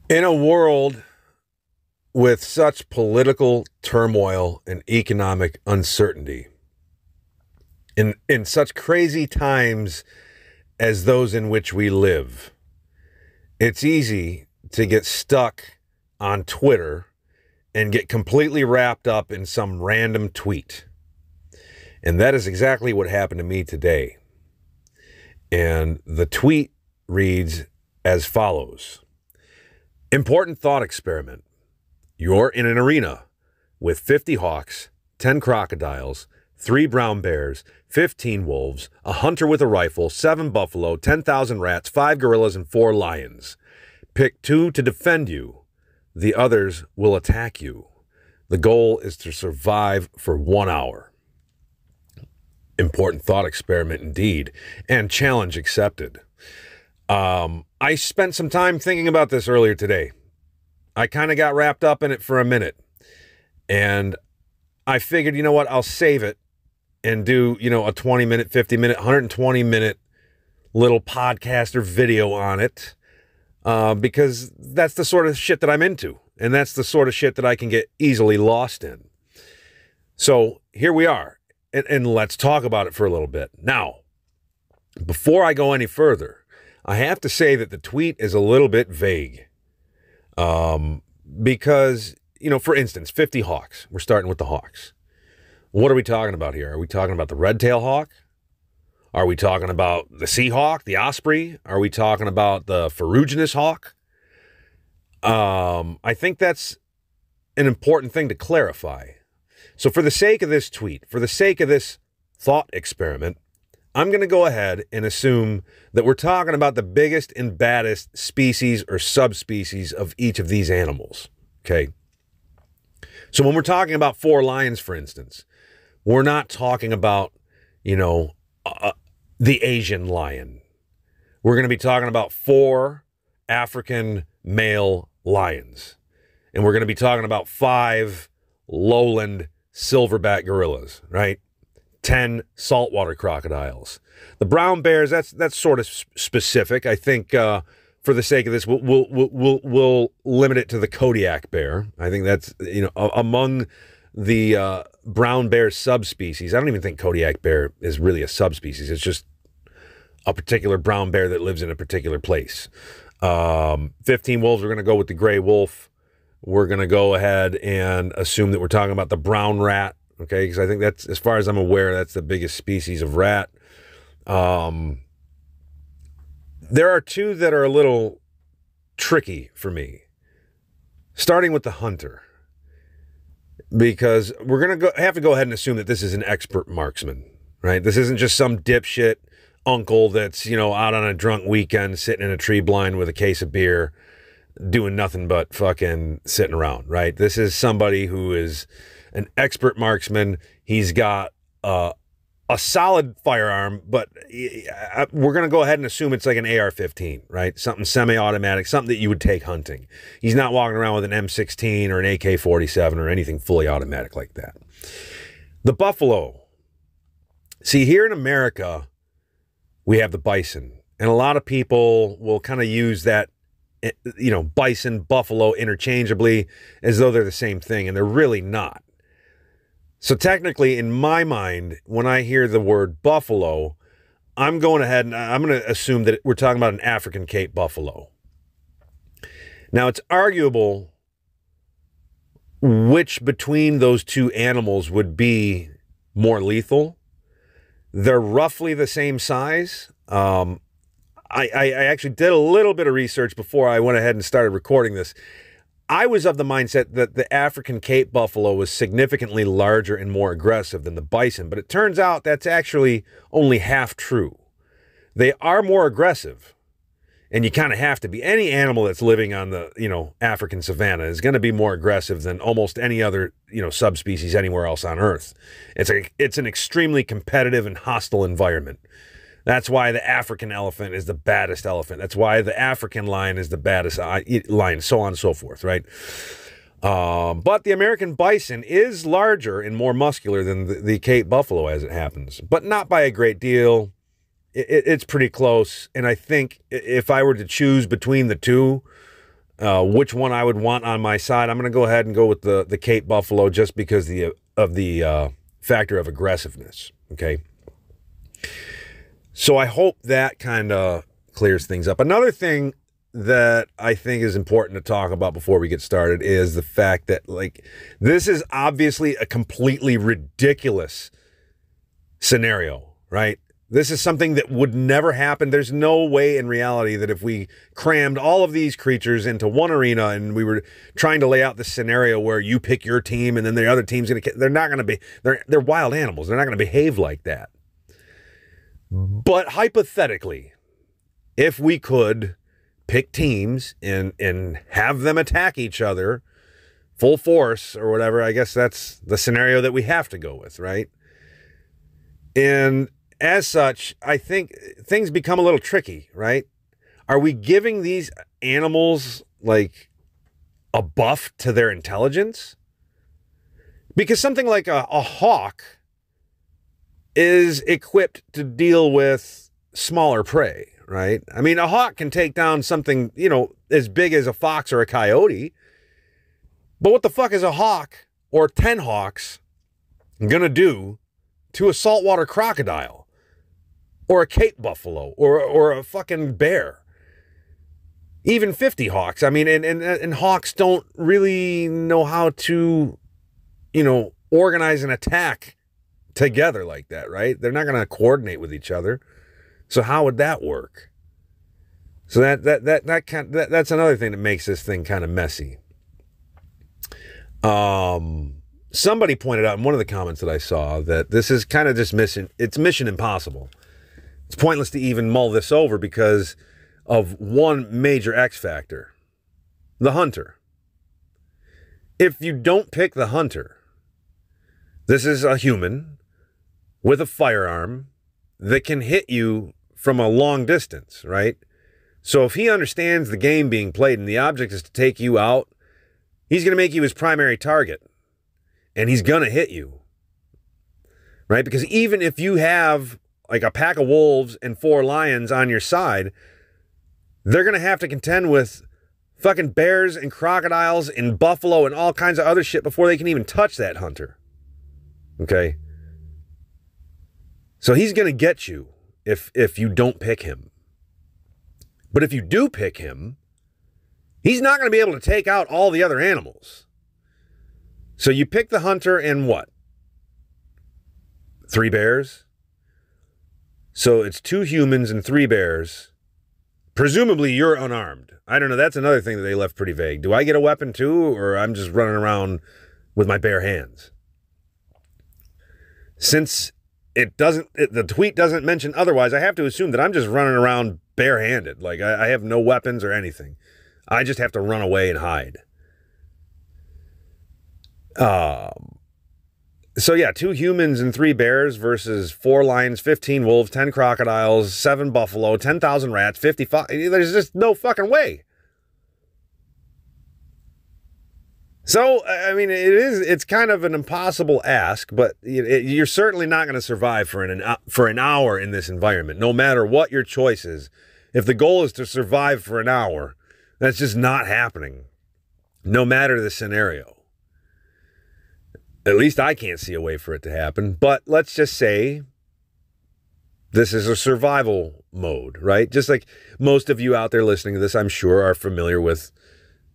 In a world with such political turmoil and economic uncertainty, in such crazy times as those in which we live, it's easy to get stuck on Twitter and get completely wrapped up in some random tweet. And that is exactly what happened to me today. And the tweet reads as follows. Important thought experiment. You're in an arena with 50 hawks, 10 crocodiles, 3 brown bears, 15 wolves, a hunter with a rifle, 7 buffalo, 10,000 rats, 5 gorillas, and 4 lions. Pick 2 to defend you. The others will attack you. The goal is to survive for 1 hour. Important thought experiment indeed, and challenge accepted. I spent some time thinking about this earlier today. I kind of got wrapped up in it for a minute. And I figured, you know what, I'll save it and do, a 20-minute, 50-minute, 120-minute little podcast or video on it. Because that's the sort of shit that I'm into. And that's the sort of shit that I can get easily lost in. So here we are. And let's talk about it for a little bit. Now, before I go any further, I have to say that the tweet is a little bit vague. Because, for instance, 50 hawks. We're starting with the hawks. What are we talking about here? Are we talking about the red-tailed hawk? Are we talking about the sea hawk, the osprey? Are we talking about the ferruginous hawk? I think that's an important thing to clarify. So for the sake of this tweet, for the sake of this thought experiment, I'm going to go ahead and assume that we're talking about the biggest and baddest species or subspecies of each of these animals. Okay. So when we're talking about 4 lions, for instance, we're not talking about, the Asian lion. We're going to be talking about 4 African male lions. And we're going to be talking about 5 lowland silverback gorillas, right? 10 saltwater crocodiles. The brown bears, that's sort of specific. I think for the sake of this, we'll limit it to the Kodiak bear. I think that's, among the brown bear subspecies. I don't even think Kodiak bear is really a subspecies. It's just a particular brown bear that lives in a particular place. 15 wolves, we're going to go with the gray wolf. We're going to go ahead and assume that we're talking about the brown rat, okay? Because I think that's, as far as I'm aware, that's the biggest species of rat. There are 2 that are a little tricky for me, starting with the hunter, because we're going to have to go ahead and assume that this is an expert marksman, right? This isn't just some dipshit uncle that's, out on a drunk weekend sitting in a tree blind with a case of beer doing nothing but fucking sitting around, right? This is somebody who is an expert marksman. He's got a solid firearm, but we're going to go ahead and assume it's like an AR-15, right? Something semi-automatic, something that you would take hunting. He's not walking around with an M16 or an AK-47 or anything fully automatic like that. The buffalo. See, here in America, we have the bison, and a lot of people will kind of use that, bison, buffalo interchangeably as though they're the same thing, and they're really not. So technically, in my mind, when I hear the word buffalo, I'm going ahead and I'm going to assume that we're talking about an African Cape buffalo. Now, it's arguable which between those 2 animals would be more lethal. They're roughly the same size. I actually did a little bit of research before I went ahead and started recording this. I was of the mindset that the African Cape buffalo was significantly larger and more aggressive than the bison, but it turns out that's actually only half true. They are more aggressive, and you kind of have to be. Any animal that's living on the, African savanna is going to be more aggressive than almost any other, subspecies anywhere else on Earth. It's an extremely competitive and hostile environment. That's why the African elephant is the baddest elephant. That's why the African lion is the baddest lion, so on and so forth, right? But the American bison is larger and more muscular than the Cape buffalo, as it happens, but not by a great deal. It's pretty close. And I think if I were to choose between the 2, which one I would want on my side, I'm going to go ahead and go with the Cape Buffalo just because of the factor of aggressiveness. Okay. So I hope that kind of clears things up. Another thing that I think is important to talk about before we get started is the fact that, like, this is obviously a completely ridiculous scenario, right? This is something that would never happen. There's no way in reality that if we crammed all of these creatures into one arena and we were trying to lay out this scenario where you pick your team and then the other team's going to, they're not going to be, they're wild animals. They're not going to behave like that. But hypothetically, if we could pick teams and have them attack each other full force or whatever, I guess that's the scenario that we have to go with, right? And as such, I think things become a little tricky, right? Are we giving these animals like a buff to their intelligence? Because something like a hawk is equipped to deal with smaller prey, right? I mean, a hawk can take down something, you know, as big as a fox or a coyote. But what the fuck is a hawk or 10 hawks gonna do to a saltwater crocodile or a Cape buffalo or a fucking bear? Even 50 hawks. I mean, and hawks don't really know how to, you know, organize an attack together like that, right? They're not going to coordinate with each other. So how would that work? So that's another thing that makes this thing kind of messy. Somebody pointed out in one of the comments that I saw that this is kind of just Mission Impossible. It's pointless to even mull this over because of one major X factor, the hunter. If you don't pick the hunter, this is a human with a firearm that can hit you from a long distance, right? So if he understands the game being played and the object is to take you out, he's going to make you his primary target. And he's going to hit you, right? Because even if you have like a pack of wolves and 4 lions on your side, they're going to have to contend with fucking bears and crocodiles and buffalo and all kinds of other shit before they can even touch that hunter. Okay? So he's going to get you if you don't pick him. But if you do pick him, he's not going to be able to take out all the other animals. So you pick the hunter and what? 3 bears? So it's 2 humans and 3 bears. Presumably you're unarmed. I don't know. That's another thing that they left pretty vague. Do I get a weapon too, or I'm just running around with my bare hands? Since the tweet doesn't mention otherwise, I have to assume that I'm just running around barehanded. Like I have no weapons or anything. I just have to run away and hide. So yeah, 2 humans and 3 bears versus 4 lions, 15 wolves, 10 crocodiles, 7 buffalo, 10,000 rats, 55. There's just no fucking way. So, I mean, it's kind of an impossible ask, but you're certainly not going to survive for an hour in this environment, no matter what your choice is. If the goal is to survive for an hour, that's just not happening, no matter the scenario. At least I can't see a way for it to happen. But let's just say this is a survival mode, right? Just like most of you out there listening to this, I'm sure, are familiar with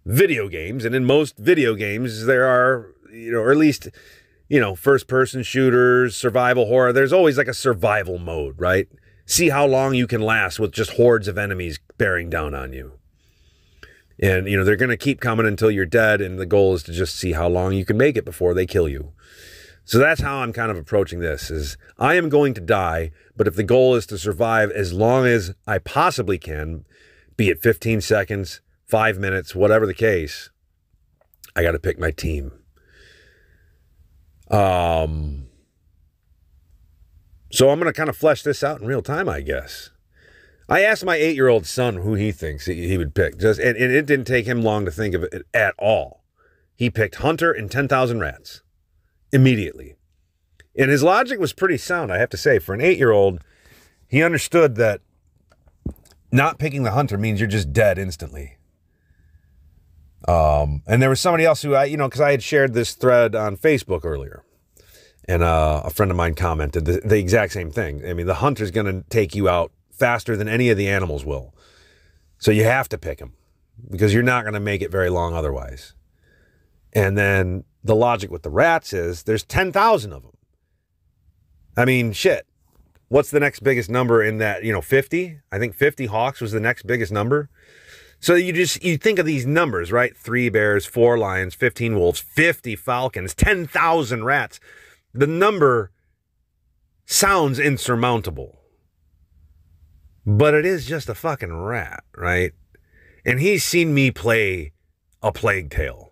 video games. And in most video games, there are, or at least, first-person shooters, survival horror. There's always like a survival mode, right? See how long you can last with just hordes of enemies bearing down on you. And, they're going to keep coming until you're dead, and the goal is to just see how long you can make it before they kill you. So that's how I'm kind of approaching this, is I am going to die, but if the goal is to survive as long as I possibly can, be it 15 seconds, 5 minutes, whatever the case, I got to pick my team. So I'm going to kind of flesh this out in real time, I guess. I asked my 8-year-old son who he thinks he would pick, and it didn't take him long to think of it at all. He picked Hunter and 10,000 rats immediately. And his logic was pretty sound, I have to say. For an 8-year-old, he understood that not picking the Hunter means you're just dead instantly. And there was somebody else who because I had shared this thread on Facebook earlier, and a friend of mine commented the exact same thing. I mean, the hunter's going to take you out faster than any of the animals will. So you have to pick him because you're not going to make it very long otherwise. And then the logic with the rats is there's 10,000 of them. I mean, shit. What's the next biggest number in that, 50? I think 50 hawks was the next biggest number. So you think of these numbers, right? 3 bears, 4 lions, 15 wolves, 50 falcons, 10,000 rats. The number sounds insurmountable. But it is just a fucking rat, right? And he's seen me play a Plague Tale.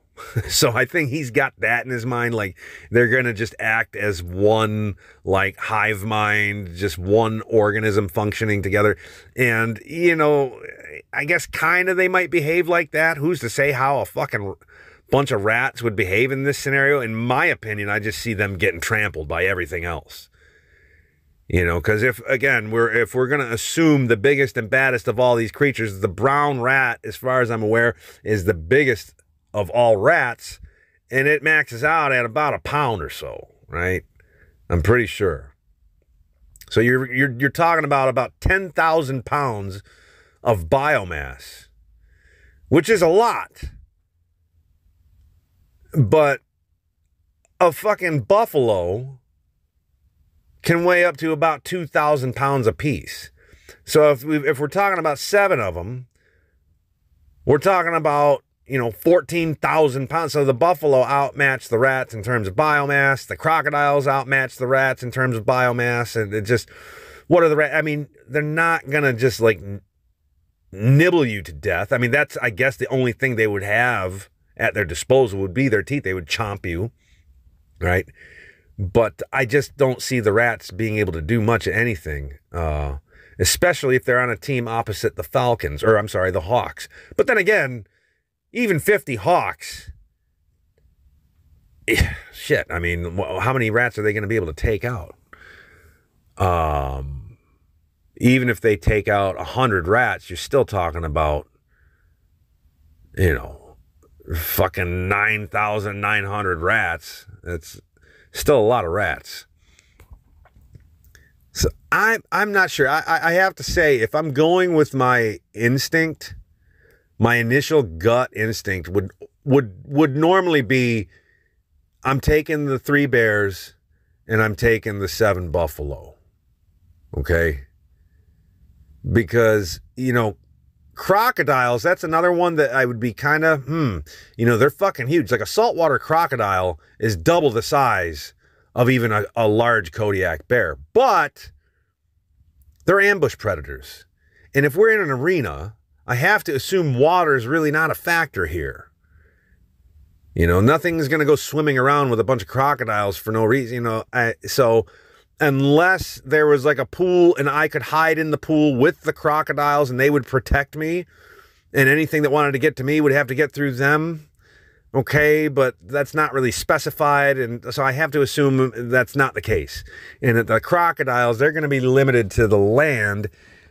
So I think he's got that in his mind. Like, they're going to just act as one, like, hive mind, just one organism functioning together. And, I guess kind of they might behave like that. Who's to say how a fucking bunch of rats would behave in this scenario? In my opinion, I just see them getting trampled by everything else. Because if we're going to assume the biggest and baddest of all these creatures, the brown rat, as far as I'm aware, is the biggest of all rats, and it maxes out at about a pound or so, right? I'm pretty sure. So you're talking about 10,000 pounds of biomass, which is a lot. But a fucking buffalo can weigh up to about 2,000 pounds apiece. So if we're talking about 7 of them, we're talking about 14,000 pounds. So the buffalo outmatched the rats in terms of biomass. The crocodiles outmatched the rats in terms of biomass. And it just, what are the rats? I mean, they're not going to just like nibble you to death. I mean, that's, I guess, the only thing they would have at their disposal would be their teeth. They would chomp you, right? But I just don't see the rats being able to do much of anything, especially if they're on a team opposite the Falcons, or I'm sorry, the Hawks. But then again, even 50 hawks, shit, I mean, how many rats are they going to be able to take out? Even if they take out 100 rats, you're still talking about, fucking 9,900 rats. That's still a lot of rats. So I'm not sure. I have to say, if I'm going with my instinct, my initial gut instinct would normally be, I'm taking the 3 bears and I'm taking the 7 buffalo. Okay? Because, crocodiles, that's another one that I would be kind of, they're fucking huge. Like a saltwater crocodile is double the size of even a large Kodiak bear. But they're ambush predators. And if we're in an arena, I have to assume water is really not a factor here. Nothing's going to go swimming around with a bunch of crocodiles for no reason, so unless there was like a pool and I could hide in the pool with the crocodiles and they would protect me, and anything that wanted to get to me would have to get through them. Okay, but that's not really specified, and so I have to assume that's not the case. And that the crocodiles, they're going to be limited to the land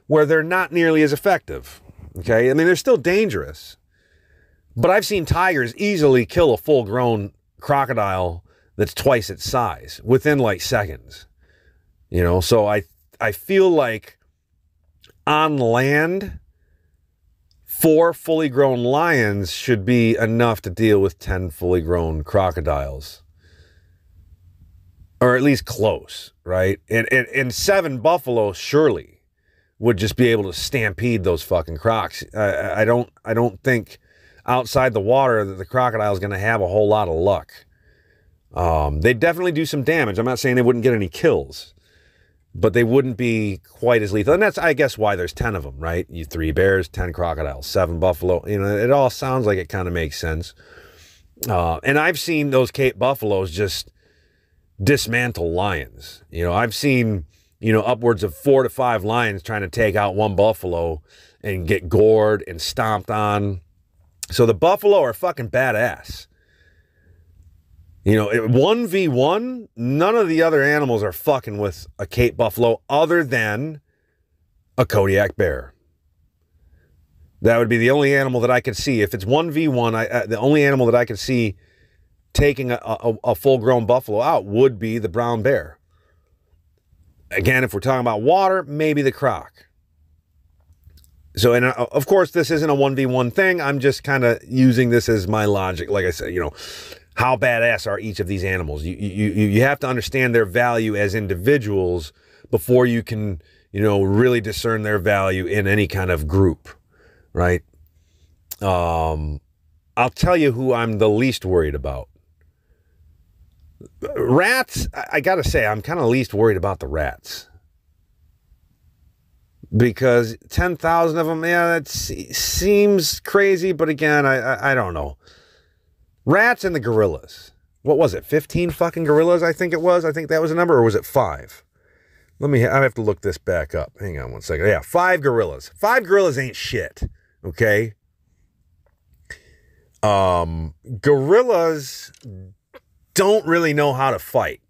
where they're not nearly as effective. Okay, I mean, they're still dangerous, but I've seen tigers easily kill a full-grown crocodile that's twice its size within like seconds. So I feel like on land, 4 fully grown lions should be enough to deal with 10 fully grown crocodiles. Or at least close, right? And 7 buffalo surely would just be able to stampede those fucking crocs. I don't think outside the water that the crocodile is going to have a whole lot of luck. They definitely do some damage. I'm not saying they wouldn't get any kills, but they wouldn't be quite as lethal. And that's, I guess, why there's 10 of them, right? 3 bears, 10 crocodiles, 7 buffalo. It all sounds like it kind of makes sense. And I've seen those Cape buffaloes just dismantle lions. I've seen, upwards of 4 to 5 lions trying to take out one buffalo and get gored and stomped on. So the buffalo are fucking badass. 1v1, none of the other animals are fucking with a Cape buffalo other than a Kodiak bear. That would be the only animal that I could see. If it's 1v1, the only animal that I could see taking a full-grown buffalo out would be the brown bear. Again, if we're talking about water, maybe the croc. So, and of course, this isn't a 1v1 thing. I'm just kind of using this as my logic. Like I said, you know, how badass are each of these animals? You have to understand their value as individuals before you can, you know, really discern their value in any kind of group, right? I'll tell you who I'm the least worried about. Rats, I gotta say, I'm kind of least worried about the rats. Because 10,000 of them, yeah, that seems crazy, but again, I don't know. Rats and the gorillas. What was it, 15 fucking gorillas, I think it was? I think that was a number, or was it 5? I have to look this back up. Hang on one second. Yeah, 5 gorillas. 5 gorillas ain't shit, okay? Gorillas don't really know how to fight.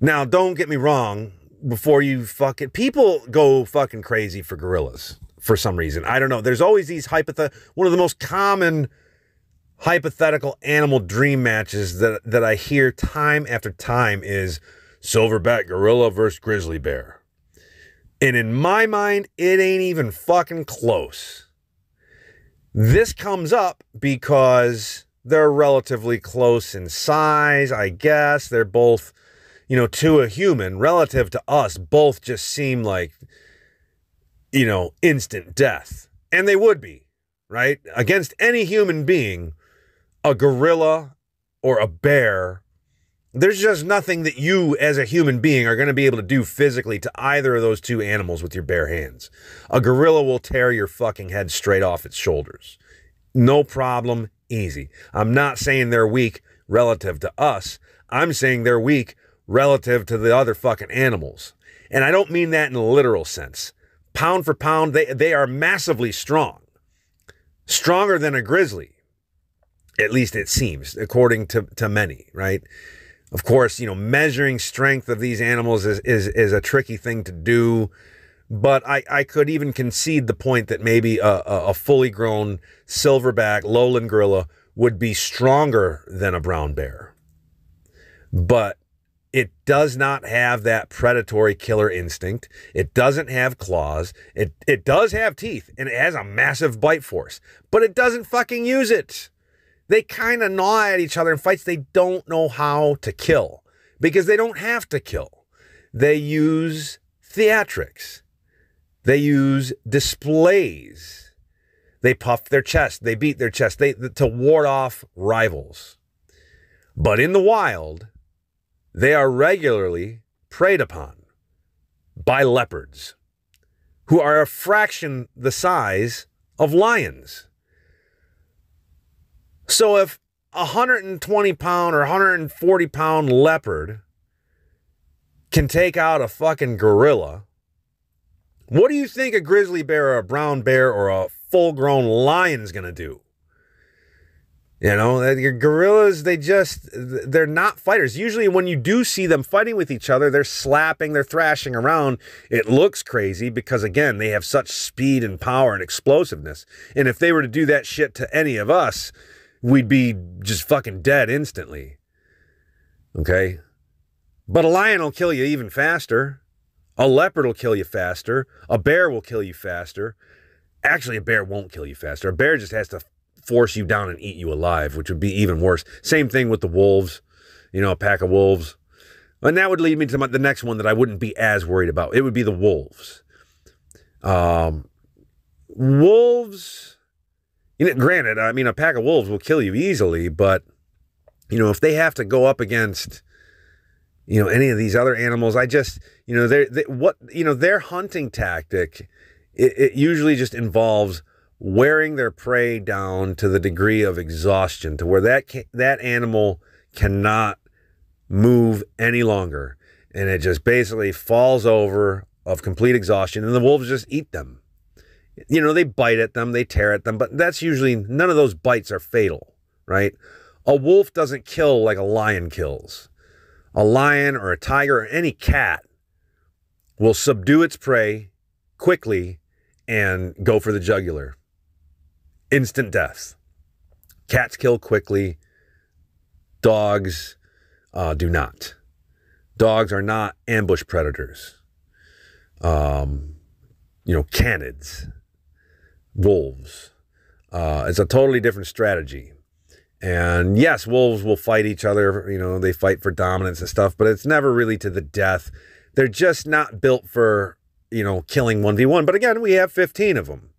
Now, don't get me wrong. Before you fucking... People go fucking crazy for gorillas for some reason. I don't know. There's always these one of the most common hypothetical animal dream matches that I hear time after time is silverback gorilla versus grizzly bear. And in my mind, it ain't even fucking close. This comes up because they're relatively close in size, I guess. They're both... You know, to a human, relative to us, both just seem like, you know, instant death. And they would be, right? Against any human being, a gorilla or a bear, there's just nothing that you as a human being are going to be able to do physically to either of those two animals with your bare hands. A gorilla will tear your fucking head straight off its shoulders. No problem, easy. I'm not saying they're weak relative to us. I'm saying they're weak relative to the other fucking animals. And I don't mean that in a literal sense. Pound for pound, they are massively strong. Stronger than a grizzly. At least it seems, according to many, right? Of course, you know, measuring strength of these animals is a tricky thing to do. But I could even concede the point that maybe a fully grown silverback lowland gorilla would be stronger than a brown bear. But it does not have that predatory killer instinct. It doesn't have claws. It does have teeth, and it has a massive bite force, but it doesn't fucking use it. They kind of gnaw at each other in fights. They don't know how to kill because they don't have to kill. They use theatrics. They use displays. They puff their chest. They beat their chest to ward off rivals. But in the wild, they are regularly preyed upon by leopards, who are a fraction the size of lions. So if a 120-pound or 140-pound leopard can take out a fucking gorilla, what do you think a grizzly bear or a brown bear or a full-grown lion is going to do? You know, gorillas, they're not fighters. Usually when you do see them fighting with each other, they're slapping, they're thrashing around. It looks crazy because, again, they have such speed and power and explosiveness. And if they were to do that shit to any of us, we'd be just fucking dead instantly. Okay? But a lion will kill you even faster. A leopard will kill you faster. A bear will kill you faster. Actually, a bear won't kill you faster. A bear just has to force you down and eat you alive, which would be even worse. Same thing with the wolves, you know, a pack of wolves. And that would lead me to the next one that I wouldn't be as worried about. It would be the wolves. Wolves, you know, granted, I mean, a pack of wolves will kill you easily, but, you know, if they have to go up against, you know, any of these other animals, I just, you know, their hunting tactic, it usually just involves wearing their prey down to the degree of exhaustion, to where that animal cannot move any longer, and it just basically falls over of complete exhaustion, and the wolves just eat them. You know, they bite at them, they tear at them, but that's usually, none of those bites are fatal, right? A wolf doesn't kill like a lion kills. A lion or a tiger or any cat will subdue its prey quickly and go for the jugular. Instant death. Cats kill quickly. Dogs do not. Dogs are not ambush predators. Canids, wolves. It's a totally different strategy. And yes, wolves will fight each other. They fight for dominance and stuff, but it's never really to the death. They're just not built for, killing 1v1. But again, we have 15 of them.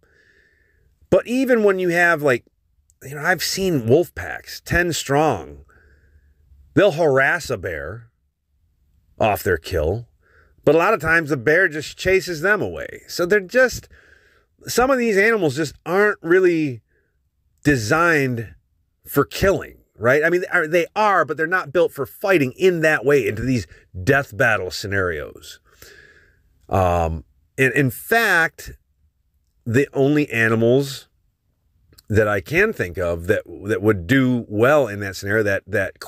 But even when you have I've seen wolf packs, 10 strong. They'll harass a bear off their kill. But a lot of times the bear just chases them away. So some of these animals just aren't really designed for killing, right? I mean, they are, but they're not built for fighting in that way into these death battle scenarios. In fact, the only animals that I can think of that would do well in that scenario, that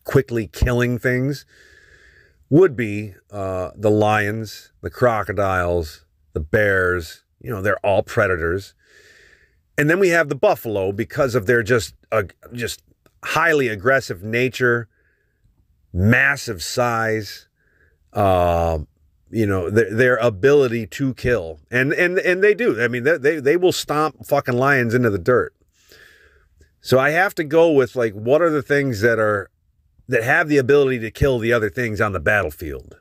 quickly killing things, would be the lions, the crocodiles, the bears. They're all predators. And then we have the buffalo because of their just highly aggressive nature, massive size, their ability to kill. And they do. I mean, they will stomp fucking lions into the dirt. So I have to go with what are the things that have the ability to kill the other things on the battlefield.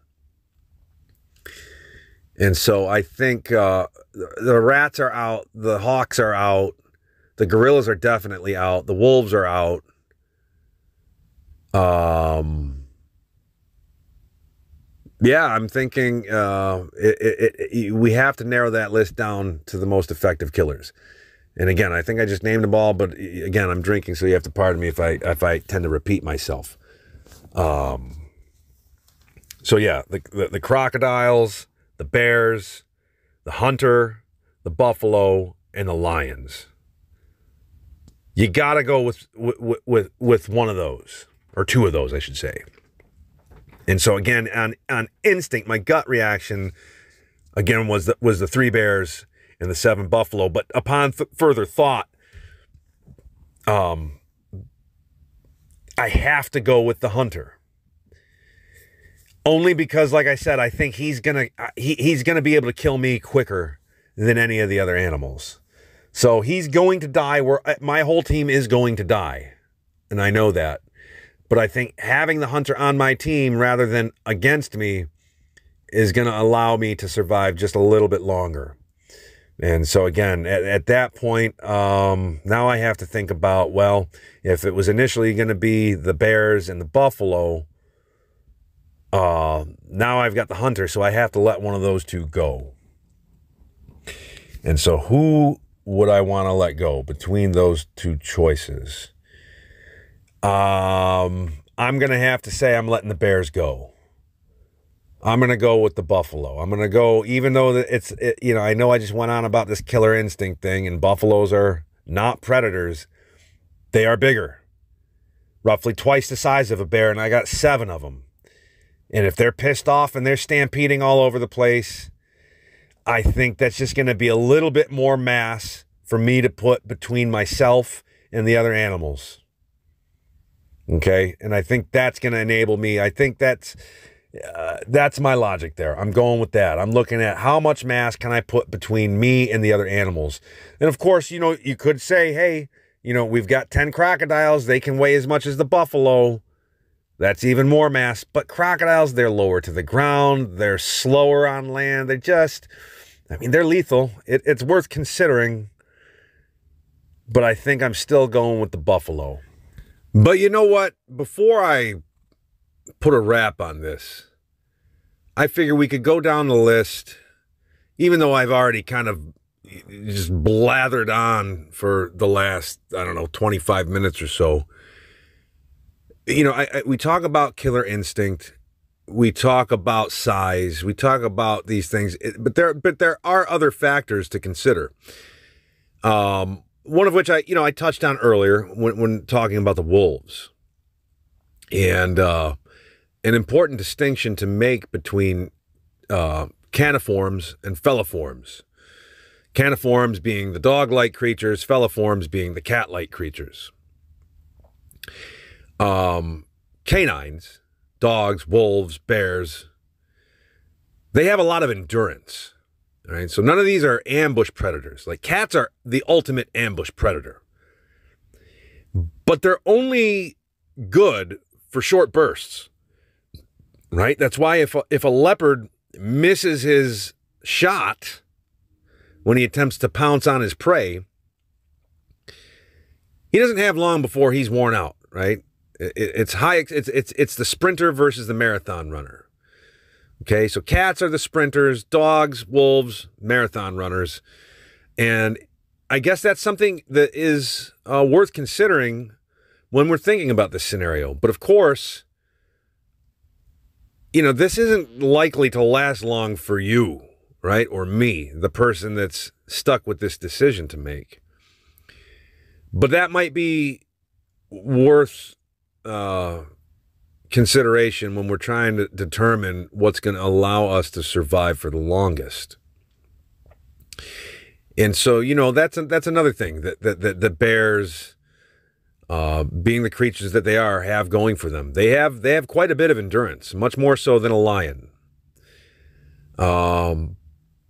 And so I think the rats are out, the hawks are out, the gorillas are definitely out, the wolves are out. I'm thinking we have to narrow that list down to the most effective killers. And again, I think I just named them all, but again, I'm drinking, so you have to pardon me if I tend to repeat myself. The crocodiles, the bears, the hunter, the buffalo, and the lions. You got to go with one of those, or two of those, I should say. And so again, on instinct, my gut reaction again was the 3 bears and the 7 buffalo. But upon further thought, I have to go with the hunter. Only because, like I said, I think he's gonna be able to kill me quicker than any of the other animals. So he's going to die. My whole team is going to die, and I know that. But I think having the hunter on my team rather than against me is going to allow me to survive just a little bit longer. And so again, at that point, now I have to think about, well, if it was initially going to be the bears and the buffalo, now I've got the hunter, so I have to let one of those two go. And so who would I want to let go between those two choices? I'm going to have to say I'm letting the bears go. I'm going to go with the buffalo. I'm going to go, even though I know I just went on about this killer instinct thing, and buffaloes are not predators. They are bigger, roughly twice the size of a bear, and I got 7 of them. And if they're pissed off and they're stampeding all over the place, I think that's just going to be a little bit more mass for me to put between myself and the other animals. Okay? And I think that's going to enable me. I think that's my logic there. I'm going with that. I'm looking at how much mass can I put between me and the other animals. And of course, you could say, hey, we've got 10 crocodiles. They can weigh as much as the buffalo. That's even more mass. But crocodiles, they're lower to the ground. They're slower on land. They're lethal. It's worth considering. But I think I'm still going with the buffalo. But you know what? Before I put a wrap on this, I figure we could go down the list, even though I've already kind of just blathered on for the last, 25 minutes or so. We talk about killer instinct, we talk about size, we talk about these things, but there are other factors to consider. One of which I touched on earlier when talking about the wolves, and an important distinction to make between caniforms and feliforms. Caniforms being the dog-like creatures, feliforms being the cat-like creatures. Canines, dogs, wolves, bears, they have a lot of endurance. Right? So none of these are ambush predators. Like cats are the ultimate ambush predator. But they're only good for short bursts. Right? That's why if a leopard misses his shot when he attempts to pounce on his prey, he doesn't have long before he's worn out, right? It's the sprinter versus the marathon runner. Okay, so cats are the sprinters, dogs, wolves, marathon runners. And I guess that's something that is worth considering when we're thinking about this scenario. But of course, you know, this isn't likely to last long for you, right? Or me, the person that's stuck with this decision to make. But that might be worth consideration when we're trying to determine what's going to allow us to survive for the longest. And so, you know, that's another thing that bears, being the creatures that they are, have going for them. They have quite a bit of endurance, much more so than a lion.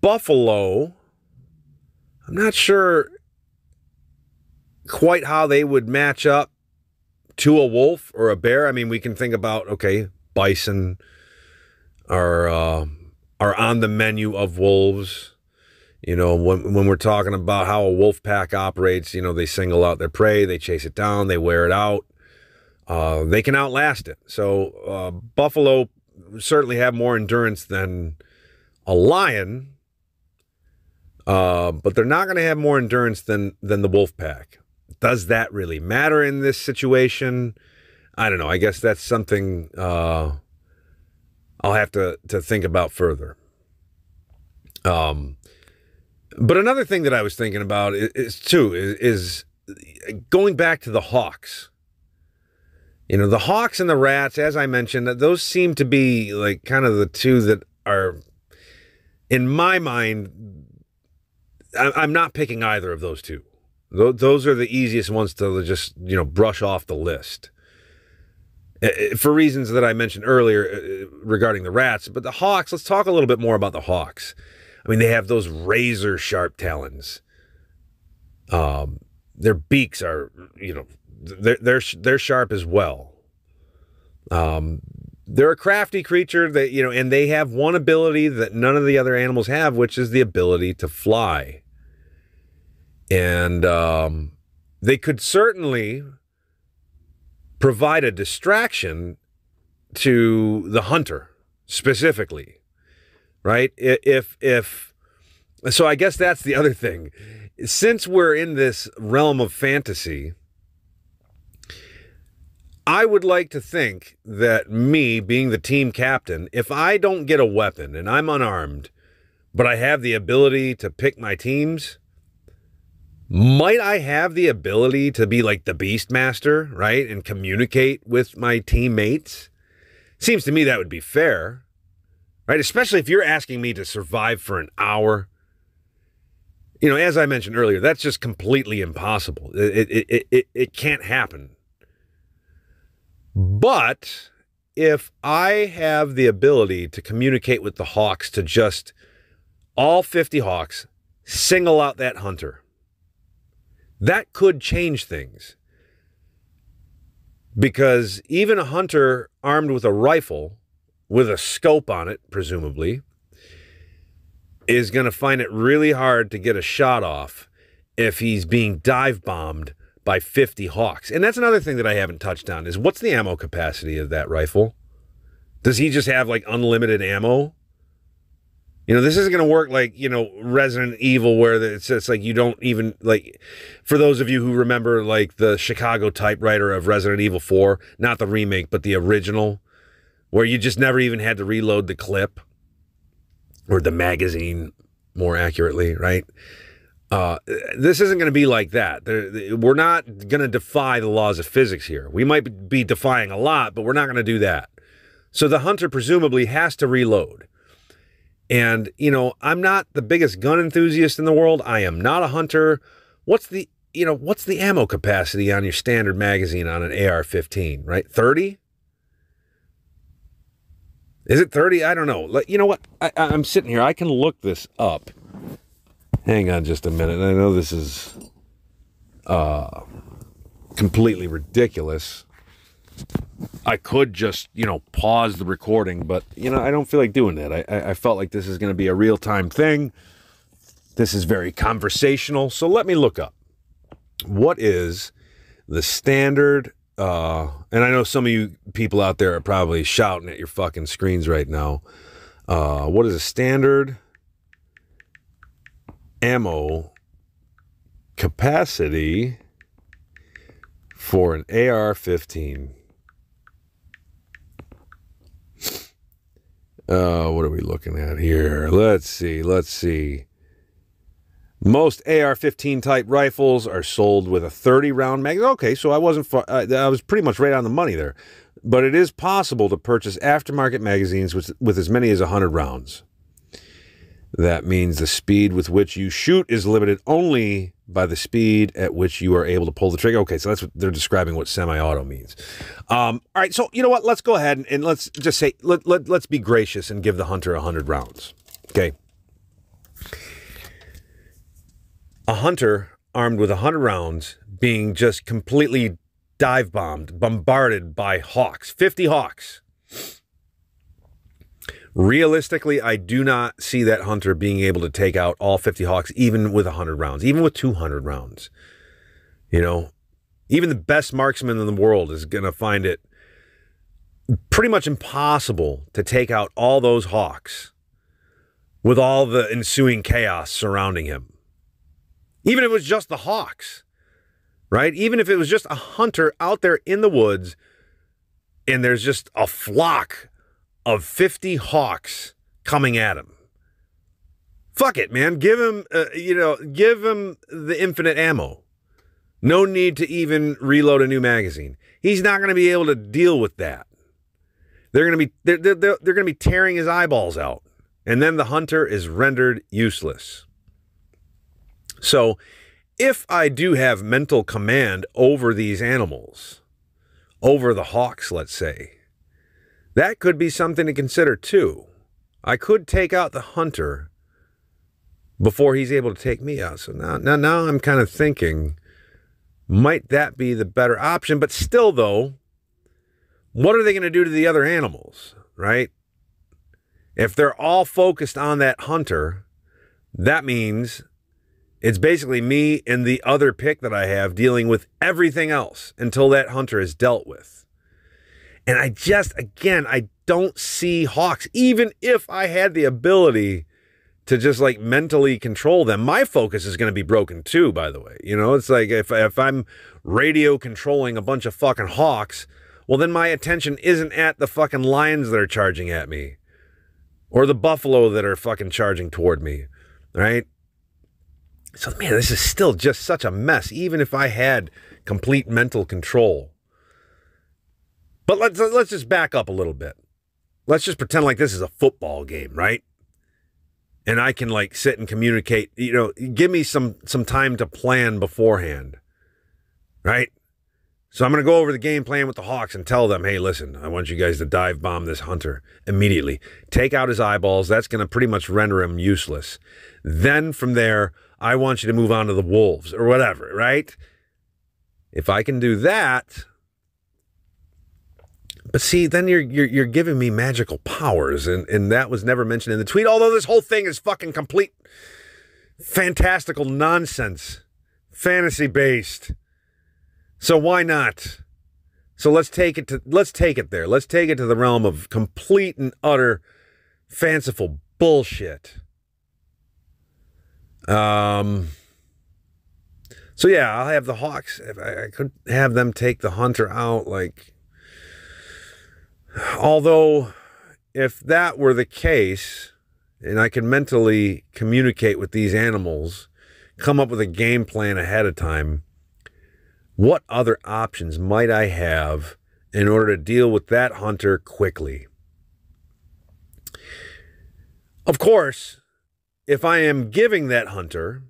Buffalo, I'm not sure quite how they would match up to a wolf or a bear. I mean, we can think about, okay, bison are on the menu of wolves. You know, when we're talking about how a wolf pack operates, you know, they single out their prey, they chase it down, they wear it out. They can outlast it. So buffalo certainly have more endurance than a lion, but they're not going to have more endurance than the wolf pack. Does that really matter in this situation? I don't know. I guess that's something I'll have to think about further. But another thing that I was thinking about is going back to the hawks. You know, the hawks and the rats, as I mentioned, those seem to be like kind of the two that are, in my mind, I'm not picking either of those two. Those are the easiest ones to just, you know, brush off the list. For reasons that I mentioned earlier regarding the rats. But the hawks, let's talk a little bit more about the hawks. I mean, they have those razor sharp talons. Their beaks are, you know, they're sharp as well. They're a crafty creature that, you know, and they have one ability that none of the other animals have, which is the ability to fly. And they could certainly provide a distraction to the hunter specifically, right? So I guess that's the other thing. Since we're in this realm of fantasy, I would like to think that me, being the team captain, if I don't get a weapon and I'm unarmed, but I have the ability to pick my teams, might I have the ability to be like the Beastmaster, right? And communicate with my teammates? Seems to me that would be fair, right? Especially if you're asking me to survive for an hour. You know, as I mentioned earlier, that's just completely impossible. It can't happen. But if I have the ability to communicate with the hawks, to just all 50 hawks, single out that hunter, that could change things. Because even a hunter armed with a rifle, with a scope on it, presumably, is going to find it really hard to get a shot off if he's being dive bombed by 50 hawks. And that's another thing that I haven't touched on, is what's the ammo capacity of that rifle? Does he just have like unlimited ammo? You know, this isn't going to work like, you know, Resident Evil, where it's like you don't even, like, for those of you who remember, like, the Chicago typewriter of Resident Evil 4, not the remake, but the original, where you just never even had to reload the clip, or the magazine, more accurately, right? This isn't going to be like that. We're not going to defy the laws of physics here. We might be defying a lot, but we're not going to do that. So the hunter presumably has to reload. And, you know, I'm not the biggest gun enthusiast in the world. I am not a hunter. What's the ammo capacity on your standard magazine on an AR-15, right? 30? Is it 30? I don't know. You know what? I'm sitting here. I can look this up. Hang on just a minute. I know this is completely ridiculous. I could just, you know, pause the recording, but, you know, I don't feel like doing that. I felt like this is going to be a real-time thing. This is very conversational, so let me look up. What is the standard, and I know some of you people out there are probably shouting at your fucking screens right now. What is a standard ammo capacity for an AR-15? What are we looking at here? Let's see. Most AR-15 type rifles are sold with a 30-round mag. Okay, so I was pretty much right on the money there. But it is possible to purchase aftermarket magazines with as many as 100 rounds. That means the speed with which you shoot is limited only by the speed at which you are able to pull the trigger. Okay, so that's what they're describing what semi-auto means. All right, so you know what? Let's go ahead and let's just say, let's be gracious and give the hunter 100 rounds. Okay. A hunter armed with 100 rounds being just completely dive-bombed, bombarded by hawks, 50 hawks. Realistically, I do not see that hunter being able to take out all 50 hawks, even with 100 rounds, even with 200 rounds. You know, even the best marksman in the world is going to find it pretty much impossible to take out all those hawks with all the ensuing chaos surrounding him. Even if it was just the hawks, right? Even if it was just a hunter out there in the woods and there's just a flock of 50 hawks coming at him. Fuck it, man. Give him, give him the infinite ammo. No need to even reload a new magazine. He's not going to be able to deal with that. They're going to be tearing his eyeballs out, and then the hunter is rendered useless. So, if I do have mental command over these animals, over the hawks, let's say, that could be something to consider too. I could take out the hunter before he's able to take me out. So now I'm kind of thinking, might that be the better option? But still, though, what are they going to do to the other animals, right? If they're all focused on that hunter, that means it's basically me and the other pick that I have dealing with everything else until that hunter is dealt with. And I don't see hawks, even if I had the ability to just like mentally control them. My focus is going to be broken too, by the way. You know, it's like if I'm radio controlling a bunch of fucking hawks, well, then my attention isn't at the fucking lions that are charging at me or the buffalo that are fucking charging toward me, right? So, man, this is still just such a mess, even if I had complete mental control. But let's just back up a little bit. Let's just pretend like this is a football game, right? And I can like sit and communicate, you know, give me some time to plan beforehand, right? So I'm going to go over the game plan with the Hawks and tell them, hey, listen, I want you guys to dive bomb this hunter immediately. Take out his eyeballs. That's going to pretty much render him useless. Then from there, I want you to move on to the wolves or whatever, right? If I can do that, but see, then you're giving me magical powers, and that was never mentioned in the tweet, although this whole thing is fucking complete fantastical nonsense, fantasy-based. So why not? So let's take it there. Let's take it to the realm of complete and utter fanciful bullshit. So yeah, I'll have the Hawks. If I could have them take the hunter out, like. Although, if that were the case, and I could mentally communicate with these animals, come up with a game plan ahead of time, what other options might I have in order to deal with that hunter quickly? Of course, if I am giving that hunter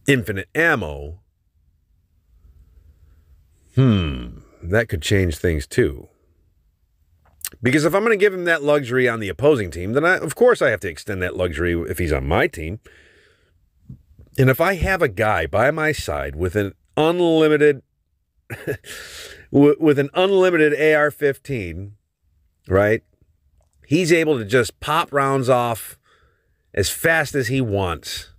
infinite ammo, that could change things too. Because if I'm going to give him that luxury on the opposing team, then of course I have to extend that luxury if he's on my team. And if I have a guy by my side with an unlimited with an unlimited AR-15, right? He's able to just pop rounds off as fast as he wants.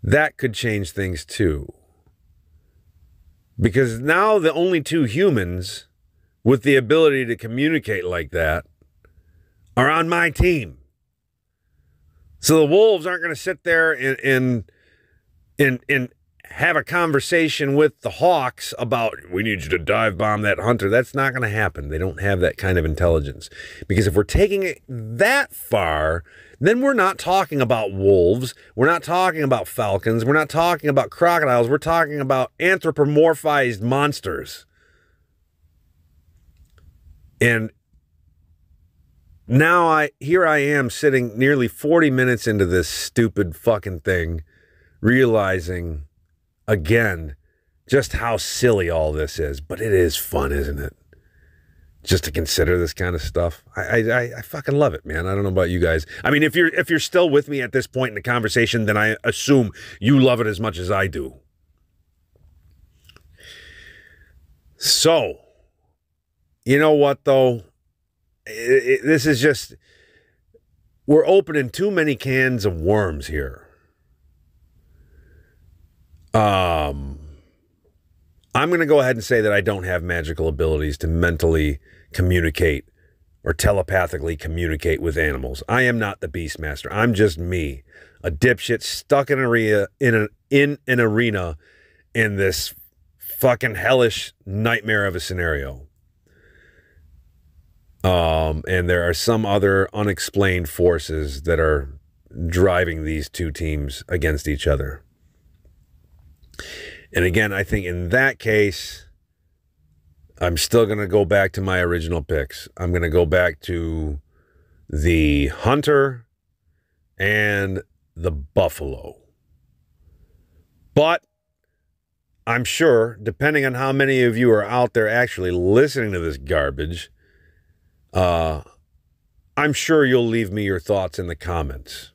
That could change things too. Because now the only two humans with the ability to communicate like that are on my team. So the wolves aren't going to sit there and have a conversation with the hawks about, we need you to dive bomb that hunter. That's not going to happen. They don't have that kind of intelligence. Because if we're taking it that far, then we're not talking about wolves. We're not talking about falcons. We're not talking about crocodiles. We're talking about anthropomorphized monsters. And now here I am sitting nearly 40 minutes into this stupid fucking thing, realizing again just how silly all this is. But it is fun, isn't it? Just to consider this kind of stuff. I fucking love it, man. I don't know about you guys. I mean, if you're still with me at this point in the conversation, then I assume you love it as much as I do. So, you know what, though? This is just, we're opening too many cans of worms here. I'm going to go ahead and say that I don't have magical abilities to mentally communicate or telepathically communicate with animals. I am not the Beastmaster. I'm just me, a dipshit stuck in an arena in this fucking hellish nightmare of a scenario. And there are some other unexplained forces that are driving these two teams against each other. And again, I think in that case, I'm still going to go back to my original picks. I'm going to go back to the hunter and the buffalo. But I'm sure, depending on how many of you are out there actually listening to this garbage, I'm sure you'll leave me your thoughts in the comments.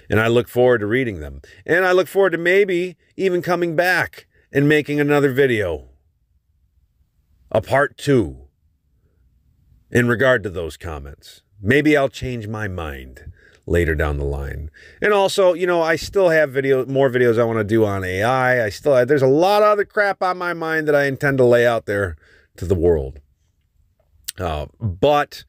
And I look forward to reading them. And I look forward to maybe even coming back and making another video, a part 2, in regard to those comments. Maybe I'll change my mind later down the line. And also, you know, I still have more videos I want to do on AI. There's a lot of other crap on my mind that I intend to lay out there to the world. But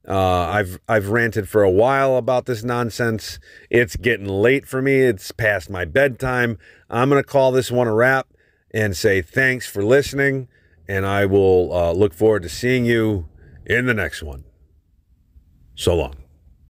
I've ranted for a while about this nonsense. It's getting late for me. It's past my bedtime. I'm going to call this one a wrap and say thanks for listening. And I will look forward to seeing you in the next one. So long.